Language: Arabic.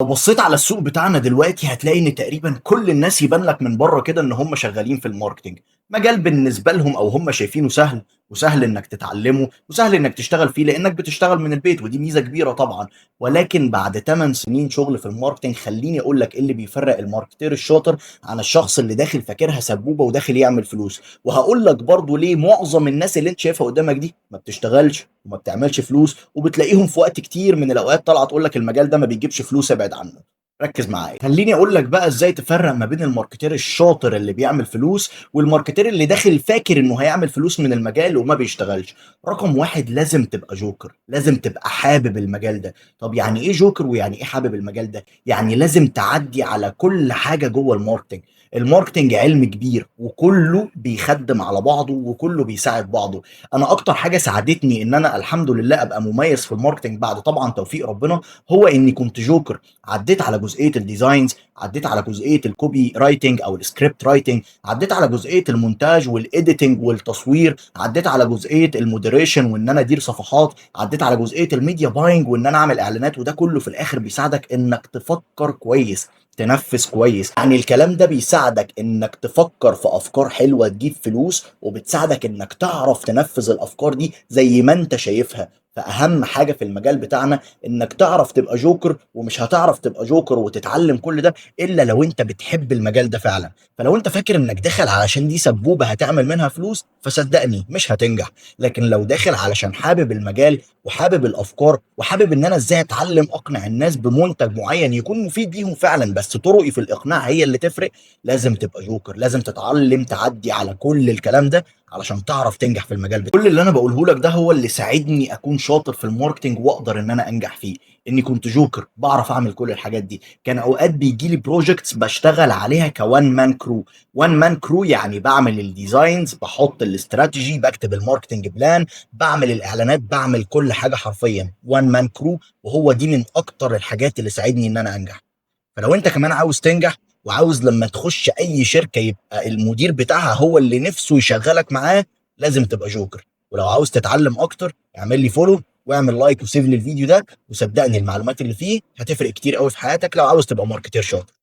بصيت على السوق بتاعنا دلوقتي هتلاقي ان تقريبا كل الناس يبان لك من بره كده ان هم شغالين في الماركتينج. مجال بالنسبه لهم او هم شايفينه سهل، وسهل انك تتعلمه وسهل انك تشتغل فيه لانك بتشتغل من البيت، ودي ميزه كبيره طبعا. ولكن بعد 8 سنين شغل في الماركتينج خليني اقول لك ايه اللي بيفرق الماركتير الشاطر عن الشخص اللي داخل فاكرها سبوبه وداخل يعمل فلوس. وهقول لك برضو ليه معظم الناس اللي انت شايفها قدامك دي ما بتشتغلش وما بتعملش فلوس، وبتلاقيهم في وقت كتير من الاوقات طالعه تقول لك المجال ده ما بيجيبش فلوس ابعد عنه. ركز معايا، خليني اقول لك بقى ازاي تفرق ما بين الماركتير الشاطر اللي بيعمل فلوس والماركتير اللي داخل فاكر انه هيعمل فلوس من المجال وما بيشتغلش. رقم واحد، لازم تبقى جوكر، لازم تبقى حابب المجال ده. طب يعني ايه جوكر ويعني ايه حابب المجال ده؟ يعني لازم تعدي على كل حاجة جوه الماركتنج. الماركتنج علم كبير وكله بيخدم على بعضه وكله بيساعد بعضه. انا اكتر حاجة ساعدتني ان انا الحمد لله ابقى مميز في الماركتنج بعد طبعا توفيق ربنا هو اني كنت جوكر. عديت على جزئيه الديزاينز، عديت على جزئيه الكوبي رايتنج او السكريبت رايتنج، عديت على جزئيه المونتاج والايديتنج والتصوير، عديت على جزئيه المودريشن وان انا ادير صفحات، عديت على جزئيه الميديا باينج وان انا اعمل اعلانات. وده كله في الاخر بيساعدك انك تفكر كويس، تنفذ كويس. يعني الكلام ده بيساعدك انك تفكر في افكار حلوه تجيب فلوس، وبتساعدك انك تعرف تنفذ الافكار دي زي ما انت شايفها. فاهم حاجه في المجال بتاعنا انك تعرف تبقى جوكر، ومش هتعرف تبقى جوكر وتتعلم كل ده الا لو انت بتحب المجال ده فعلا. فلو انت فاكر انك داخل علشان دي سبوبة هتعمل منها فلوس فصدقني مش هتنجح. لكن لو داخل علشان حابب المجال وحابب الافكار وحابب ان انا ازاي اتعلم اقنع الناس بمنتج معين يكون مفيد ليهم فعلا، بس طرقي في الاقناع هي اللي تفرق، لازم تبقى جوكر. لازم تتعلم تعدي على كل الكلام ده علشان تعرف تنجح في المجال كل اللي انا بقوله لك ده هو اللي ساعدني اكون شاطر في الماركتنج واقدر ان انا انجح فيه. اني كنت جوكر بعرف اعمل كل الحاجات دي. كان اوقات بيجي لي بروجكتس بشتغل عليها كوان مان كرو. وان مان كرو يعني بعمل الديزاينز، بحط الاستراتيجي، بكتب الماركتنج بلان، بعمل الاعلانات، بعمل كل حاجه حرفيا وان مان كرو. وهو دي من اكتر الحاجات اللي ساعدني ان انا انجح. فلو انت كمان عاوز تنجح وعاوز لما تخش اي شركه يبقى المدير بتاعها هو اللي نفسه يشغلك معاه، لازم تبقى جوكر. ولو عاوز تتعلم اكتر اعمل لي فولو واعمل لايك وسيف للفيديو ده، وصدقني المعلومات اللي فيه هتفرق كتير قوي في حياتك لو عاوز تبقى ماركتير شاطر.